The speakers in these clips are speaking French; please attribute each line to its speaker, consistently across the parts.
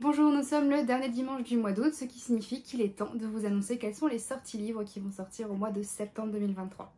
Speaker 1: Bonjour, nous sommes le dernier dimanche du mois d'août, ce qui signifie qu'il est temps de vous annoncer quelles sont les sorties livres qui vont sortir au mois de septembre 2023.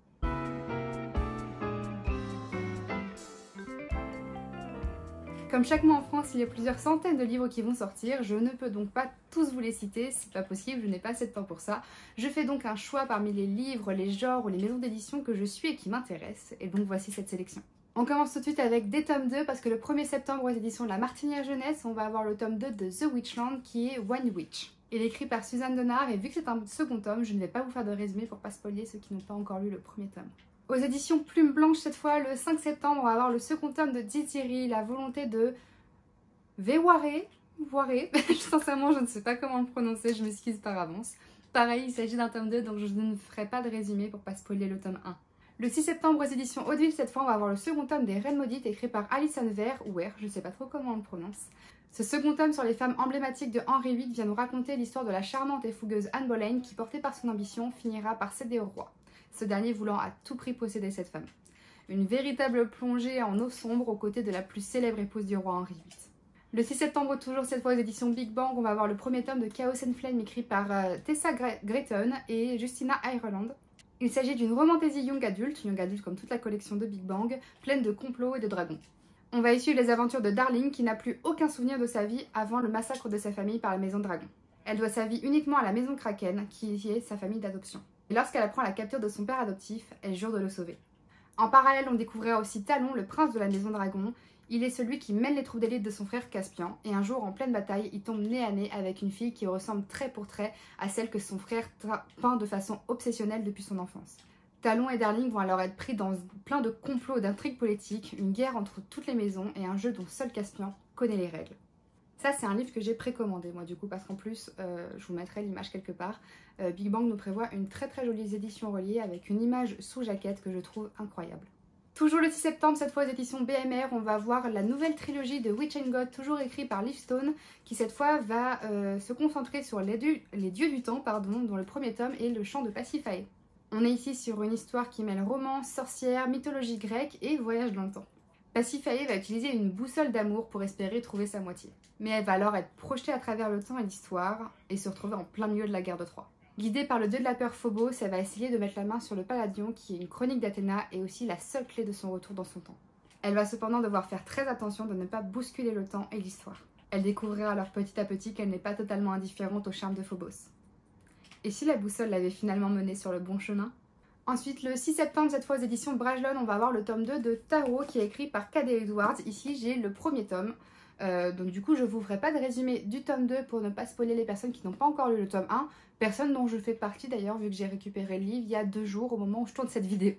Speaker 1: Comme chaque mois en France, il y a plusieurs centaines de livres qui vont sortir, je ne peux donc pas tous vous les citer, c'est pas possible, je n'ai pas assez de temps pour ça. Je fais donc un choix parmi les livres, les genres ou les maisons d'édition que je suis et qui m'intéressent, et donc voici cette sélection. On commence tout de suite avec des tomes 2 parce que le 1er septembre aux éditions de la Martinière Jeunesse, on va avoir le tome 2 de The Witchland qui est One Witch. Il est écrit par Suzanne Donard et vu que c'est un second tome, je ne vais pas vous faire de résumé pour pas spoiler ceux qui n'ont pas encore lu le premier tome. Aux éditions Plume Blanche cette fois, le 5 septembre, on va avoir le second tome de Dithiri, La volonté de Véwaré. Sincèrement, je ne sais pas comment le prononcer, je m'excuse par avance. Pareil, il s'agit d'un tome 2, donc je ne ferai pas de résumé pour pas spoiler le tome 1. Le 6 septembre aux éditions Hauteville, cette fois, on va avoir le second tome des Reines Maudites écrit par Alison Ware, ou Ware, je ne sais pas trop comment on le prononce. Ce second tome sur les femmes emblématiques de Henri VIII vient nous raconter l'histoire de la charmante et fougueuse Anne Boleyn qui, portée par son ambition, finira par céder au roi, ce dernier voulant à tout prix posséder cette femme. Une véritable plongée en eau sombre aux côtés de la plus célèbre épouse du roi Henri VIII. Le 6 septembre, toujours cette fois aux éditions Big Bang, on va avoir le premier tome de Chaos and Flame écrit par Tessa Grayton et Justina Ireland. Il s'agit d'une romantaisie young adulte comme toute la collection de Big Bang, pleine de complots et de dragons. On va y suivre les aventures de Darling qui n'a plus aucun souvenir de sa vie avant le massacre de sa famille par la maison Dragon. Elle doit sa vie uniquement à la maison Kraken qui est sa famille d'adoption. Et lorsqu'elle apprend la capture de son père adoptif, elle jure de le sauver. En parallèle, on découvrira aussi Talon, le prince de la maison Dragon. Il est celui qui mène les troupes d'élite de son frère Caspian, et un jour, en pleine bataille, il tombe nez à nez avec une fille qui ressemble trait pour trait à celle que son frère peint de façon obsessionnelle depuis son enfance. Talon et Darling vont alors être pris dans plein de complots, d'intrigues politiques, une guerre entre toutes les maisons et un jeu dont seul Caspian connaît les règles. Ça, c'est un livre que j'ai précommandé, moi, du coup, parce qu'en plus, je vous mettrai l'image quelque part. Big Bang nous prévoit une très jolie édition reliée avec une image sous jaquette que je trouve incroyable. Toujours le 6 septembre, cette fois aux éditions BMR, on va voir la nouvelle trilogie de Witch and God, toujours écrite par Liv Stone, qui cette fois va se concentrer sur les dieux du temps, dont le premier tome est le chant de Pasiphae. On est ici sur une histoire qui mêle romance, sorcière, mythologie grecque et voyage dans le temps. Pasiphae va utiliser une boussole d'amour pour espérer trouver sa moitié. Mais elle va alors être projetée à travers le temps et l'histoire et se retrouver en plein milieu de la guerre de Troie. Guidée par le dieu de la peur Phobos, elle va essayer de mettre la main sur le Palladion qui est une chronique d'Athéna et aussi la seule clé de son retour dans son temps. Elle va cependant devoir faire très attention de ne pas bousculer le temps et l'histoire. Elle découvrira alors petit à petit qu'elle n'est pas totalement indifférente au charme de Phobos. Et si la boussole l'avait finalement menée sur le bon chemin? Ensuite, le 6 septembre, cette fois aux éditions Brajlon, on va avoir le tome 2 de Tarot qui est écrit par K.D. Edwards. Ici, j'ai le premier tome. Donc du coup, je vous ferai pas de résumé du tome 2 pour ne pas spoiler les personnes qui n'ont pas encore lu le tome 1. Personne dont je fais partie d'ailleurs, vu que j'ai récupéré le livre il y a 2 jours au moment où je tourne cette vidéo.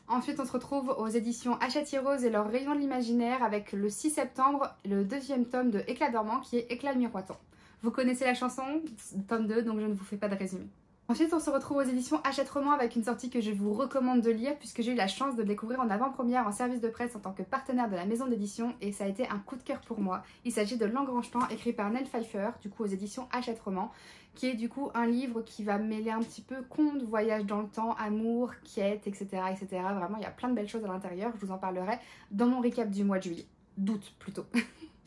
Speaker 1: Ensuite, on se retrouve aux éditions Hachette Rose et leur rayon de l'imaginaire avec le 6 septembre, le deuxième tome de Éclat dormant qui est Éclat miroitant. Vous connaissez la chanson, tome 2, donc je ne vous fais pas de résumé. Ensuite, on se retrouve aux éditions Hachette Roman avec une sortie que je vous recommande de lire puisque j'ai eu la chance de le découvrir en avant-première en service de presse en tant que partenaire de la maison d'édition et ça a été un coup de cœur pour moi. Il s'agit de L'Engrange-Temps écrit par Nell Pfeiffer, du coup aux éditions Hachette Roman, qui est du coup un livre qui va mêler un petit peu conte, voyage dans le temps, amour, quête, etc. Vraiment, il y a plein de belles choses à l'intérieur, je vous en parlerai dans mon recap du mois de juillet. D'août plutôt.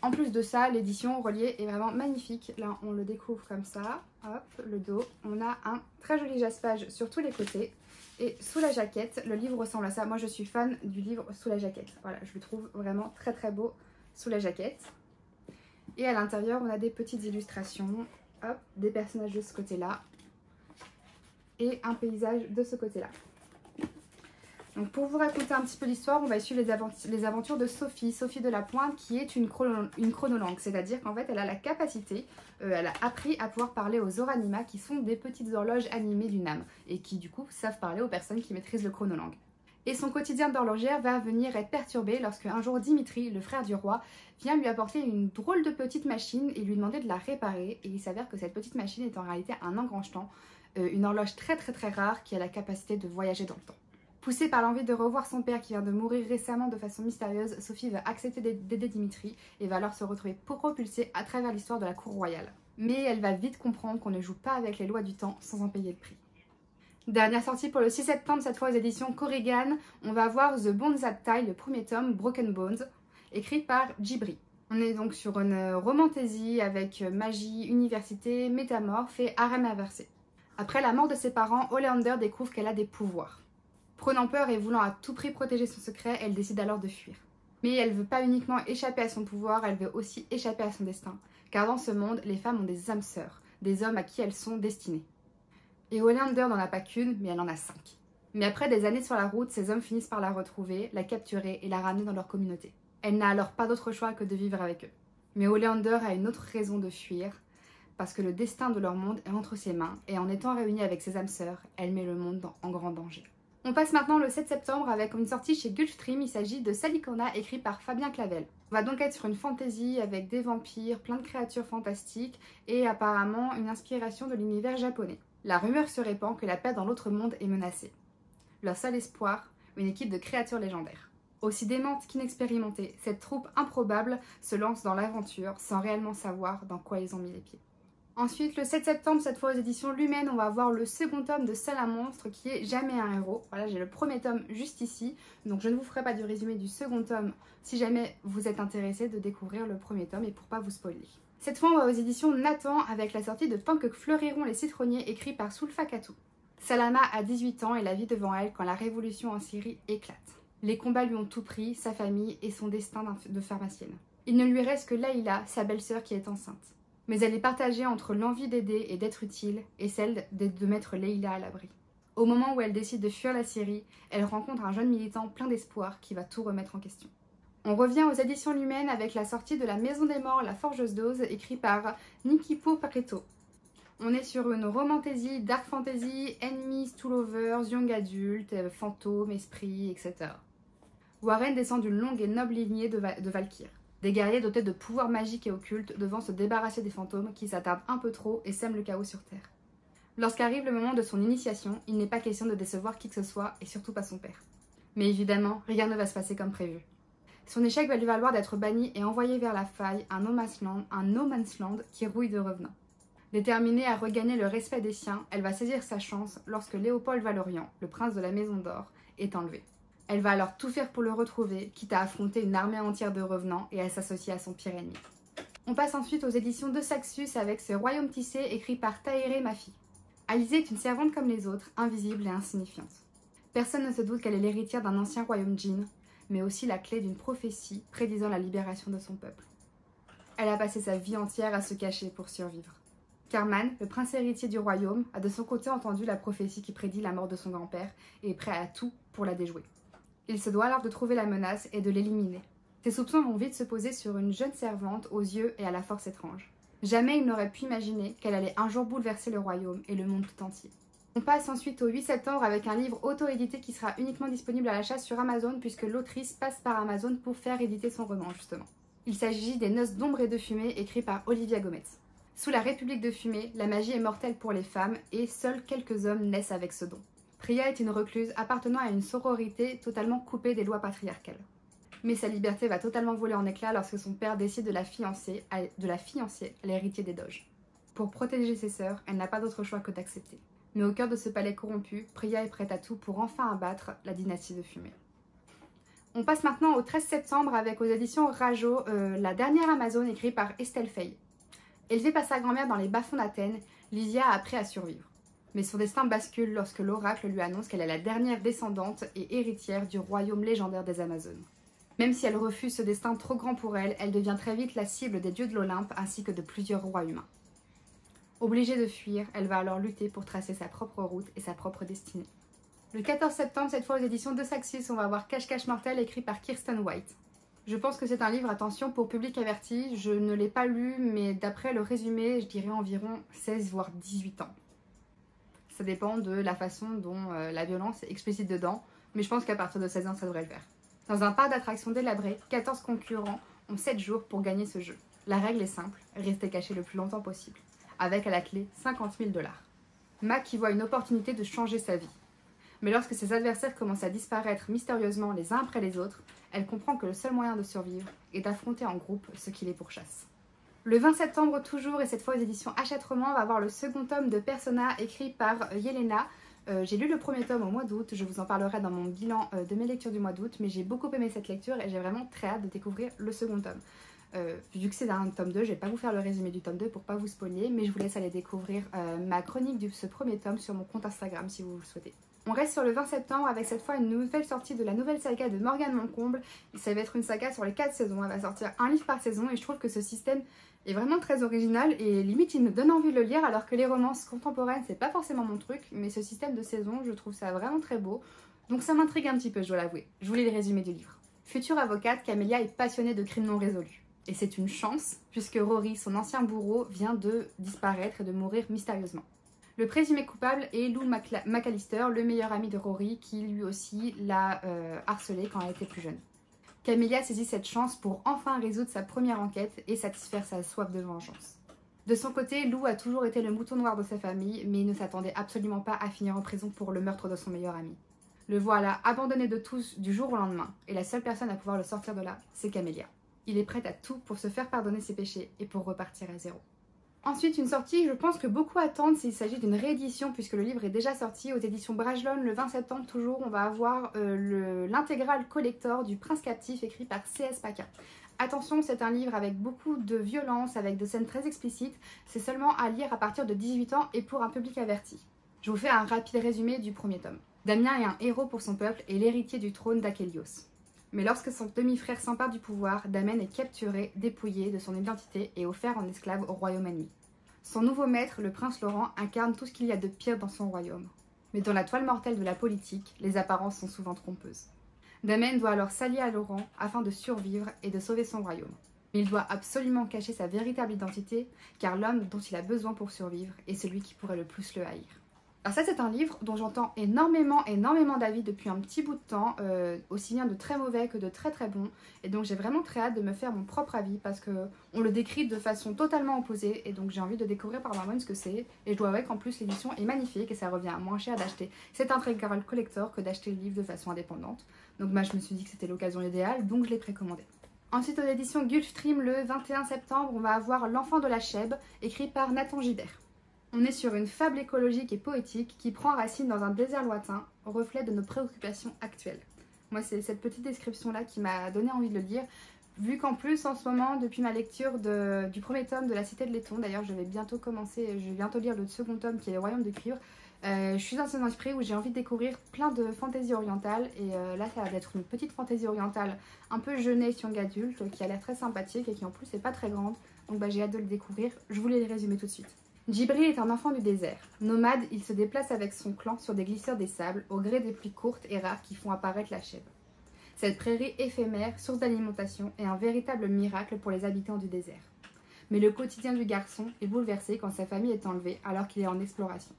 Speaker 1: En plus de ça, l'édition reliée est vraiment magnifique. Là, on le découvre comme ça. Hop, le dos. On a un très joli jaspage sur tous les côtés. Et sous la jaquette, le livre ressemble à ça. Moi, je suis fan du livre sous la jaquette. Voilà, je le trouve vraiment très beau sous la jaquette. Et à l'intérieur, on a des petites illustrations. Hop, des personnages de ce côté-là. Et un paysage de ce côté-là. Donc pour vous raconter un petit peu l'histoire, on va suivre les aventures de Sophie, Sophie de la Pointe, qui est une chronolangue, c'est-à-dire qu'en fait elle a la capacité, elle a appris à pouvoir parler aux Oranima, qui sont des petites horloges animées d'une âme, et qui du coup savent parler aux personnes qui maîtrisent le chronolangue. Et son quotidien d'horlogère va venir être perturbé lorsque un jour Dimitri, le frère du roi, vient lui apporter une drôle de petite machine et lui demander de la réparer, et il s'avère que cette petite machine est en réalité un engrange-temps, une horloge très rare qui a la capacité de voyager dans le temps. Poussée par l'envie de revoir son père qui vient de mourir récemment de façon mystérieuse, Sophie va accepter d'aider Dimitri et va alors se retrouver propulsée à travers l'histoire de la cour royale. Mais elle va vite comprendre qu'on ne joue pas avec les lois du temps sans en payer le prix. Dernière sortie pour le 6 septembre, cette fois aux éditions Corrigan, on va voir The Bones That Tie, le premier tome, Broken Bones, écrit par Djibri. On est donc sur une romantaisie avec magie, université, métamorphe et harem inversé. Après la mort de ses parents, Oleander découvre qu'elle a des pouvoirs. Prenant peur et voulant à tout prix protéger son secret, elle décide alors de fuir. Mais elle veut pas uniquement échapper à son pouvoir, elle veut aussi échapper à son destin. Car dans ce monde, les femmes ont des âmes sœurs, des hommes à qui elles sont destinées. Et Oleander n'en a pas qu'une, mais elle en a 5. Mais après des années sur la route, ces hommes finissent par la retrouver, la capturer et la ramener dans leur communauté. Elle n'a alors pas d'autre choix que de vivre avec eux. Mais Oleander a une autre raison de fuir, parce que le destin de leur monde est entre ses mains, et en étant réunie avec ses âmes sœurs, elle met le monde en grand danger. On passe maintenant le 7 septembre avec une sortie chez Gulfstream, il s'agit de Salicona écrit par Fabien Clavel. On va donc être sur une fantasy avec des vampires, plein de créatures fantastiques et apparemment une inspiration de l'univers japonais. La rumeur se répand que la paix dans l'autre monde est menacée. Leur seul espoir, une équipe de créatures légendaires. Aussi démente qu'inexpérimentée, cette troupe improbable se lance dans l'aventure sans réellement savoir dans quoi ils ont mis les pieds. Ensuite, le 7 septembre, cette fois aux éditions Lumen, on va avoir le second tome de Seul un monstre qui est Jamais un héros. Voilà, j'ai le premier tome juste ici, donc je ne vous ferai pas du résumé du second tome si jamais vous êtes intéressé de découvrir le premier tome et pour pas vous spoiler. Cette fois, on va aux éditions Nathan avec la sortie de Tant que fleuriront les citronniers écrit par Sulfa Katou. Salama a 18 ans et la vie devant elle quand la révolution en Syrie éclate. Les combats lui ont tout pris, sa famille et son destin de pharmacienne. Il ne lui reste que Laïla, sa belle-sœur qui est enceinte. Mais elle est partagée entre l'envie d'aider et d'être utile et celle de mettre Leïla à l'abri. Au moment où elle décide de fuir la Syrie, elle rencontre un jeune militant plein d'espoir qui va tout remettre en question. On revient aux éditions Lumen avec la sortie de La Maison des Morts, la Forgeuse d'Oz, écrit par Nikipo Pareto. On est sur une romantaisie, dark fantasy, enemies to lovers, young adultes, fantômes, esprits, etc. Warren descend d'une longue et noble lignée de Valkyres. Des guerriers dotés de pouvoirs magiques et occultes devant se débarrasser des fantômes qui s'attardent un peu trop et sèment le chaos sur Terre. Lorsqu'arrive le moment de son initiation, il n'est pas question de décevoir qui que ce soit et surtout pas son père. Mais évidemment, rien ne va se passer comme prévu. Son échec va lui valoir d'être banni et envoyé vers la faille, un no man's land qui rouille de revenants. Déterminée à regagner le respect des siens, elle va saisir sa chance lorsque Léopold Valorian, le prince de la Maison d'Or, est enlevé. Elle va alors tout faire pour le retrouver, quitte à affronter une armée entière de revenants et à s'associer à son pire ennemi. On passe ensuite aux éditions de Saxus avec ce Royaume tissé écrit par Tahereh Mafi. Alizée est une servante comme les autres, invisible et insignifiante. Personne ne se doute qu'elle est l'héritière d'un ancien royaume djinn, mais aussi la clé d'une prophétie prédisant la libération de son peuple. Elle a passé sa vie entière à se cacher pour survivre. Karman, le prince héritier du royaume, a de son côté entendu la prophétie qui prédit la mort de son grand-père et est prêt à tout pour la déjouer. Il se doit alors de trouver la menace et de l'éliminer. Ses soupçons vont vite se poser sur une jeune servante aux yeux et à la force étrange. Jamais il n'aurait pu imaginer qu'elle allait un jour bouleverser le royaume et le monde tout entier. On passe ensuite au 8 septembre avec un livre auto-édité qui sera uniquement disponible à l'achat sur Amazon puisque l'autrice passe par Amazon pour faire éditer son roman justement. Il s'agit des Noces d'ombre et de fumée écrit par Olivia Gomez. Sous la République de fumée, la magie est mortelle pour les femmes et seuls quelques hommes naissent avec ce don. Priya est une recluse appartenant à une sororité totalement coupée des lois patriarcales. Mais sa liberté va totalement voler en éclats lorsque son père décide de la fiancer à l'héritier des Doges. Pour protéger ses sœurs, elle n'a pas d'autre choix que d'accepter. Mais au cœur de ce palais corrompu, Priya est prête à tout pour enfin abattre la dynastie de fumée. On passe maintenant au 13 septembre avec aux éditions Rajo, la dernière Amazon écrite par Estelle Fay. Élevée par sa grand-mère dans les bas-fonds d'Athènes, Lysia a appris à survivre. Mais son destin bascule lorsque l'oracle lui annonce qu'elle est la dernière descendante et héritière du royaume légendaire des Amazones. Même si elle refuse ce destin trop grand pour elle, elle devient très vite la cible des dieux de l'Olympe ainsi que de plusieurs rois humains. Obligée de fuir, elle va alors lutter pour tracer sa propre route et sa propre destinée. Le 14 septembre, cette fois aux éditions de Saxus, on va voir Cache-Cache Mortel écrit par Kirsten White. Je pense que c'est un livre, attention, pour public averti. Je ne l'ai pas lu, mais d'après le résumé, je dirais environ 16 voire 18 ans. Ça dépend de la façon dont la violence est explicite dedans, mais je pense qu'à partir de 16 ans, ça devrait le faire. Dans un parc d'attractions délabré, 14 concurrents ont 7 jours pour gagner ce jeu. La règle est simple, rester caché le plus longtemps possible, avec à la clé 50 000 $. Mac y voit une opportunité de changer sa vie. Mais lorsque ses adversaires commencent à disparaître mystérieusement les uns après les autres, elle comprend que le seul moyen de survivre est d'affronter en groupe ce qui les pourchasse. Le 20 septembre toujours, et cette fois aux éditions Hachette Roman, on va voir le second tome de Persona écrit par Yelena. J'ai lu le premier tome au mois d'août, je vous en parlerai dans mon bilan de mes lectures du mois d'août, mais j'ai beaucoup aimé cette lecture et j'ai vraiment très hâte de découvrir le second tome. Vu que c'est un tome 2, je vais pas vous faire le résumé du tome 2 pour pas vous spoiler, mais je vous laisse aller découvrir ma chronique de ce premier tome sur mon compte Instagram si vous le souhaitez. On reste sur le 20 septembre avec cette fois une nouvelle sortie de la nouvelle saga de Morgane Moncomble. Ça va être une saga sur les 4 saisons, elle va sortir un livre par saison et je trouve que ce système est vraiment très original et limite il me donne envie de le lire alors que les romances contemporaines c'est pas forcément mon truc, mais ce système de saison je trouve ça vraiment très beau. Donc ça m'intrigue un petit peu, je dois l'avouer. Je vous lis le résumé du livre. Future avocate, Camélia est passionnée de crimes non résolus. Et c'est une chance, puisque Rory, son ancien bourreau, vient de disparaître et de mourir mystérieusement. Le présumé coupable est Lou McAllister, le meilleur ami de Rory, qui lui aussi l'a harcelé quand elle était plus jeune. Camélia saisit cette chance pour enfin résoudre sa première enquête et satisfaire sa soif de vengeance. De son côté, Lou a toujours été le mouton noir de sa famille, mais il ne s'attendait absolument pas à finir en prison pour le meurtre de son meilleur ami. Le voilà abandonné de tous du jour au lendemain, et la seule personne à pouvoir le sortir de là, c'est Camélia. Il est prêt à tout pour se faire pardonner ses péchés et pour repartir à zéro. Ensuite, une sortie, je pense que beaucoup attendent s'il s'agit d'une réédition puisque le livre est déjà sorti aux éditions Brajlon le 20 septembre toujours. On va avoir l'intégrale collector du Prince captif écrit par C.S. Paca. Attention, c'est un livre avec beaucoup de violence, avec des scènes très explicites. C'est seulement à lire à partir de 18 ans et pour un public averti. Je vous fais un rapide résumé du premier tome. Damien est un héros pour son peuple et l'héritier du trône d'Akelios. Mais lorsque son demi-frère s'empare du pouvoir, Damen est capturé, dépouillé de son identité et offert en esclave au royaume ennemi. Son nouveau maître, le prince Laurent, incarne tout ce qu'il y a de pire dans son royaume. Mais dans la toile mortelle de la politique, les apparences sont souvent trompeuses. Damen doit alors s'allier à Laurent afin de survivre et de sauver son royaume. Mais il doit absolument cacher sa véritable identité, car l'homme dont il a besoin pour survivre est celui qui pourrait le plus le haïr. Alors ça c'est un livre dont j'entends énormément d'avis depuis un petit bout de temps, aussi bien de très mauvais que de très très bons, et donc j'ai vraiment très hâte de me faire mon propre avis parce qu'on le décrit de façon totalement opposée et donc j'ai envie de découvrir par moi-même ce que c'est, et je dois avouer qu'en plus l'édition est magnifique et ça revient à moins cher d'acheter cet intégral collector que d'acheter le livre de façon indépendante, donc moi je me suis dit que c'était l'occasion idéale donc je l'ai précommandé. Ensuite aux éditions Gulfstream le 21 septembre on va avoir L'Enfant de la Chèvre écrit par Nathan Gibert. On est sur une fable écologique et poétique qui prend racine dans un désert lointain, reflet de nos préoccupations actuelles. Moi, c'est cette petite description-là qui m'a donné envie de le lire, vu qu'en plus, en ce moment, depuis ma lecture du premier tome de La Cité de Laiton, d'ailleurs, je vais bientôt lire le second tome qui est Le Royaume de Cuivre, je suis dans un esprit où j'ai envie de découvrir plein de fantaisie orientale, et là, ça va être une petite fantaisie orientale un peu jeunesse, young adulte, qui a l'air très sympathique et qui en plus n'est pas très grande, donc j'ai hâte de le découvrir. Je vous les résumer tout de suite. Djibril est un enfant du désert. Nomade, il se déplace avec son clan sur des glisseurs des sables, au gré des pluies courtes et rares qui font apparaître la chèvre. Cette prairie éphémère, source d'alimentation, est un véritable miracle pour les habitants du désert. Mais le quotidien du garçon est bouleversé quand sa famille est enlevée alors qu'il est en exploration.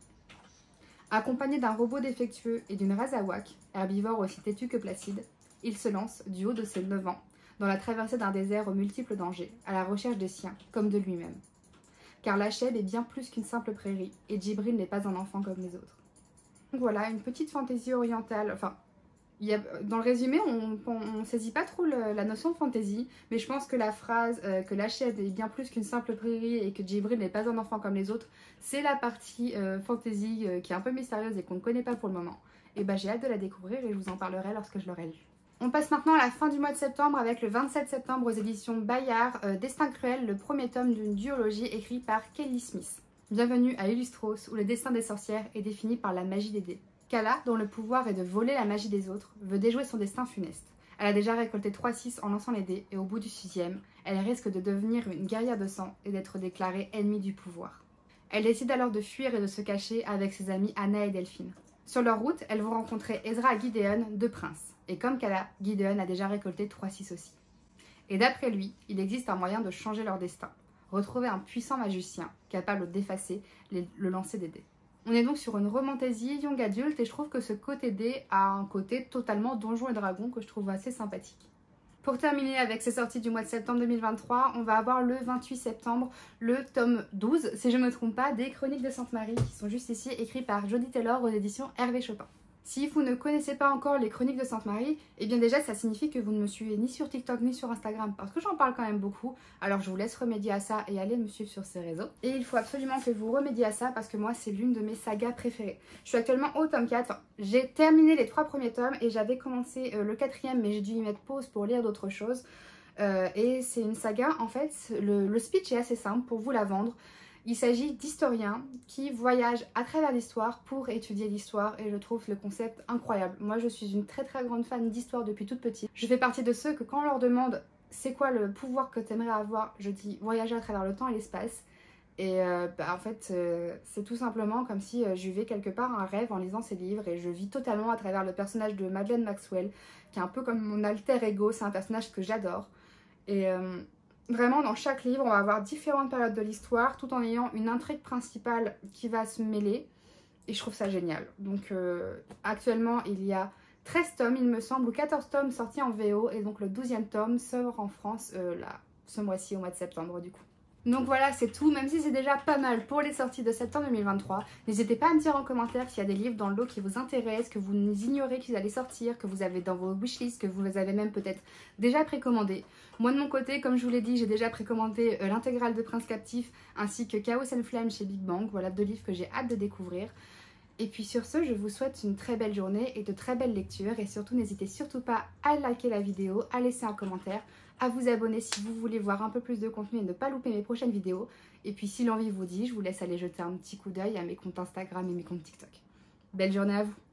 Speaker 1: Accompagné d'un robot défectueux et d'une razawak, herbivore aussi têtu que placide, il se lance, du haut de ses 9 ans, dans la traversée d'un désert aux multiples dangers, à la recherche des siens, comme de lui-même. Car la chèvre est bien plus qu'une simple prairie, et Djibril n'est pas un enfant comme les autres. Donc voilà, une petite fantaisie orientale, enfin, dans le résumé, on saisit pas trop la notion de fantaisie, mais je pense que la phrase que la chèvre est bien plus qu'une simple prairie et que Djibril n'est pas un enfant comme les autres, c'est la partie fantaisie qui est un peu mystérieuse et qu'on ne connaît pas pour le moment. Et bah j'ai hâte de la découvrir et je vous en parlerai lorsque je l'aurai lu. On passe maintenant à la fin du mois de septembre avec le 27 septembre aux éditions Bayard, Destin cruel, le premier tome d'une duologie écrite par Kelly Smith. Bienvenue à Illustros où le destin des sorcières est défini par la magie des dés. Kala, dont le pouvoir est de voler la magie des autres, veut déjouer son destin funeste. Elle a déjà récolté 3-6 en lançant les dés et au bout du 6e, elle risque de devenir une guerrière de sang et d'être déclarée ennemie du pouvoir. Elle décide alors de fuir et de se cacher avec ses amies Anna et Delphine. Sur leur route, elles vont rencontrer Ezra et Gideon, deux princes. Et comme Kala, Gideon a déjà récolté 3-6 aussi. Et d'après lui, il existe un moyen de changer leur destin. Retrouver un puissant magicien capable d'effacer le lancer des dés. On est donc sur une romantaisie young adulte et je trouve que ce côté dés a un côté totalement Donjons et Dragons que je trouve assez sympathique. Pour terminer avec ces sorties du mois de septembre 2023, on va avoir le 28 septembre le tome 12, si je ne me trompe pas, des Chroniques de Sainte-Marie qui sont juste ici, écrits par Jody Taylor aux éditions Hervé Chopin. Si vous ne connaissez pas encore les Chroniques de Sainte-Marie, eh bien déjà ça signifie que vous ne me suivez ni sur TikTok ni sur Instagram parce que j'en parle quand même beaucoup. Alors je vous laisse remédier à ça et aller me suivre sur ces réseaux. Et il faut absolument que vous remédiez à ça parce que moi c'est l'une de mes sagas préférées. Je suis actuellement au tome 4, enfin, j'ai terminé les 3 premiers tomes et j'avais commencé le 4e mais j'ai dû y mettre pause pour lire d'autres choses. Et c'est une saga, en fait, le speech est assez simple pour vous la vendre. Il s'agit d'historiens qui voyagent à travers l'histoire pour étudier l'histoire et je trouve le concept incroyable. Moi je suis une très grande fan d'histoire depuis toute petite. Je fais partie de ceux que quand on leur demande c'est quoi le pouvoir que tu aimerais avoir, je dis voyager à travers le temps et l'espace. Et en fait c'est tout simplement comme si je vivais quelque part un rêve en lisant ces livres et je vis totalement à travers le personnage de Madeleine Maxwell qui est un peu comme mon alter ego, c'est un personnage que j'adore. Et vraiment, dans chaque livre, on va avoir différentes périodes de l'histoire, tout en ayant une intrigue principale qui va se mêler. Et je trouve ça génial. Donc, actuellement, il y a 13 tomes, il me semble, ou 14 tomes sortis en VO. Et donc, le 12e tome sort en France ce mois-ci, au mois de septembre, du coup. Donc voilà, c'est tout, même si c'est déjà pas mal pour les sorties de septembre 2023. N'hésitez pas à me dire en commentaire s'il y a des livres dans le lot qui vous intéressent, que vous ignorez qu'ils allaient sortir, que vous avez dans vos wishlists, que vous les avez même peut-être déjà précommandés. Moi de mon côté, comme je vous l'ai dit, j'ai déjà précommandé l'intégrale de Prince Captif ainsi que Chaos and Flame chez Big Bang. Voilà 2 livres que j'ai hâte de découvrir. Et puis sur ce, je vous souhaite une très belle journée et de très belles lectures. Et surtout, n'hésitez surtout pas à liker la vidéo, à laisser un commentaire, à vous abonner si vous voulez voir un peu plus de contenu et ne pas louper mes prochaines vidéos. Et puis si l'envie vous dit, je vous laisse aller jeter un petit coup d'œil à mes comptes Instagram et mes comptes TikTok. Belle journée à vous!